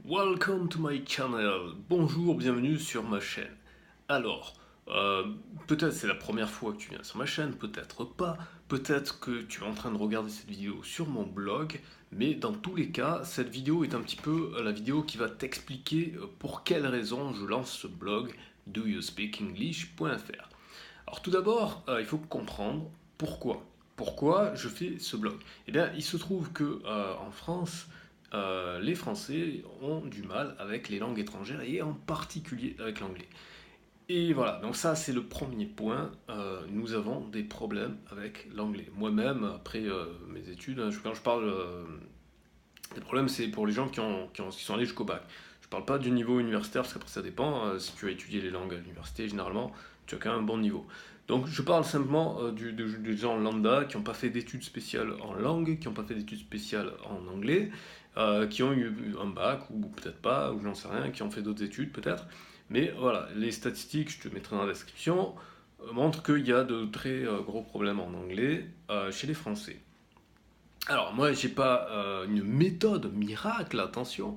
Welcome to my channel. Bonjour, bienvenue sur ma chaîne. Alors, peut-être c'est la première fois que tu viens sur ma chaîne, peut-être pas. Peut-être que tu es en train de regarder cette vidéo sur mon blog, mais dans tous les cas, cette vidéo est un petit peu la vidéo qui va t'expliquer pour quelles raisons je lance ce blog doyouspeakenglish.fr. Alors tout d'abord, il faut comprendre pourquoi. Pourquoi je fais ce blog? Eh bien, il se trouve que en France, les Français ont du mal avec les langues étrangères et en particulier avec l'anglais. Et voilà, donc ça c'est le premier point. Nous avons des problèmes avec l'anglais. Moi-même, après mes études, hein, quand je parle des problèmes, c'est pour les gens qui sont allés jusqu'au bac. Je parle pas du niveau universitaire parce qu'après ça dépend. Si tu as étudié les langues à l'université, généralement, tu as quand même un bon niveau. Donc je parle simplement des gens lambda qui n'ont pas fait d'études spéciales en langue, qui n'ont pas fait d'études spéciales en anglais, qui ont eu un bac ou peut-être pas, ou j'en sais rien, qui ont fait d'autres études peut-être. Mais voilà, les statistiques, je te mettrai dans la description, montrent qu'il y a de très gros problèmes en anglais chez les Français. Alors moi j'ai pas une méthode miracle, attention,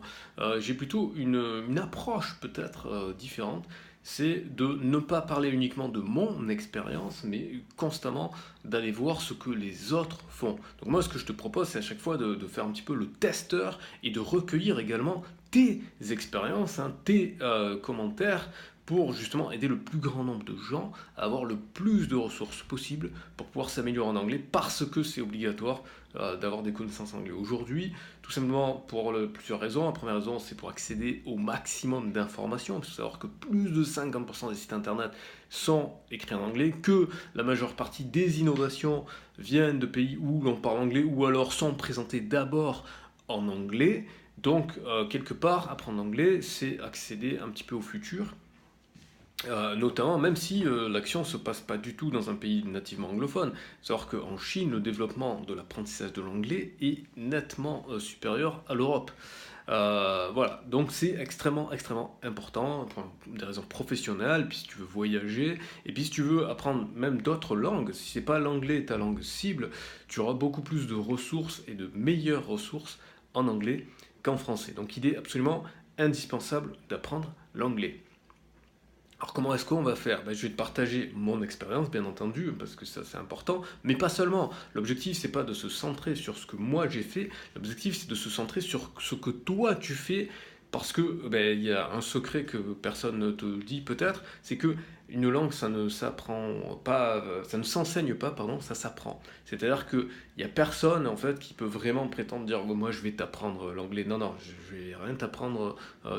j'ai plutôt une approche peut-être différente, c'est de ne pas parler uniquement de mon expérience, mais constamment d'aller voir ce que les autres font. Donc moi ce que je te propose c'est à chaque fois de faire un petit peu le testeur et de recueillir également tes expériences, hein, tes commentaires pour justement aider le plus grand nombre de gens à avoir le plus de ressources possibles pour pouvoir s'améliorer en anglais parce que c'est obligatoire d'avoir des connaissances anglais aujourd'hui, tout simplement pour plusieurs raisons. La première raison, c'est pour accéder au maximum d'informations. Il faut savoir que plus de 50% des sites internet sont écrits en anglais, que la majeure partie des innovations viennent de pays où l'on parle anglais ou alors sont présentées d'abord en anglais. Donc, quelque part, apprendre l'anglais, c'est accéder un petit peu au futur. Notamment, même si l'action ne se passe pas du tout dans un pays nativement anglophone. Savoir qu'en Chine, le développement de l'apprentissage de l'anglais est nettement supérieur à l'Europe. Voilà, donc c'est extrêmement important pour des raisons professionnelles, puis si tu veux voyager, et puis si tu veux apprendre même d'autres langues, si c'est pas l'anglais ta langue cible, tu auras beaucoup plus de ressources et de meilleures ressources en anglais qu'en français. Donc il est absolument indispensable d'apprendre l'anglais. Alors comment est-ce qu'on va faire? Je vais te partager mon expérience, bien entendu, parce que ça c'est important, mais pas seulement. L'objectif c'est pas de se centrer sur ce que moi j'ai fait, l'objectif c'est de se centrer sur ce que toi tu fais, parce que il y a un secret que personne ne te dit peut-être, c'est que une langue ça ne s'apprend pas, ça ne s'enseigne pas, pardon, ça s'apprend. C'est-à-dire que il y a personne en fait qui peut vraiment prétendre dire moi je vais t'apprendre l'anglais. Non non, je vais rien t'apprendre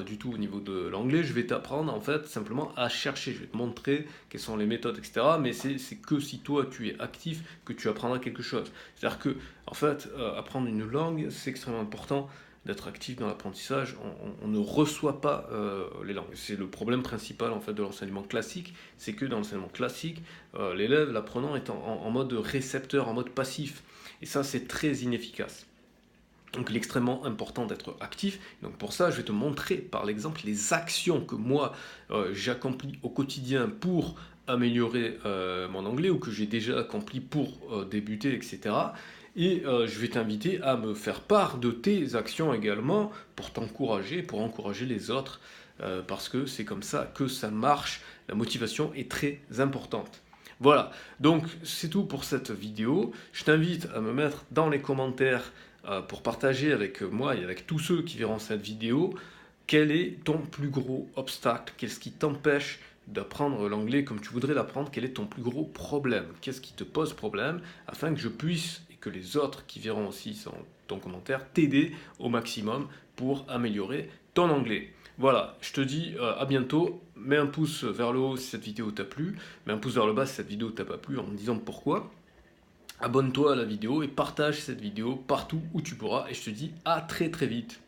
du tout au niveau de l'anglais. Je vais t'apprendre en fait simplement à chercher. Je vais te montrer quelles sont les méthodes, etc. Mais c'est que si toi tu es actif que tu apprendras quelque chose. C'est-à-dire que en fait apprendre une langue c'est extrêmement important d'être actif dans l'apprentissage. On ne reçoit pas les langues. C'est le problème principal en fait de l'enseignement classique, c'est que dans l'enseignement classique, l'élève, l'apprenant est en mode récepteur, en mode passif. Et ça, c'est très inefficace. Donc il est extrêmement important d'être actif. Donc pour ça, je vais te montrer par l'exemple les actions que moi j'accomplis au quotidien pour améliorer mon anglais ou que j'ai déjà accompli pour débuter, etc. Et je vais t'inviter à me faire part de tes actions également pour t'encourager, pour encourager les autres, parce que c'est comme ça que ça marche. La motivation est très importante. Voilà, donc c'est tout pour cette vidéo. Je t'invite à me mettre dans les commentaires pour partager avec moi et avec tous ceux qui verront cette vidéo quel est ton plus gros obstacle, qu'est-ce qui t'empêche d'apprendre l'anglais comme tu voudrais l'apprendre, quel est ton plus gros problème, qu'est-ce qui te pose problème, afin que je puisse, et que les autres qui verront aussi ton commentaire, t'aider au maximum pour améliorer ton anglais. Voilà, je te dis à bientôt, mets un pouce vers le haut si cette vidéo t'a plu, mets un pouce vers le bas si cette vidéo t'a pas plu en me disant pourquoi. Abonne-toi à la vidéo et partage cette vidéo partout où tu pourras et je te dis à très vite.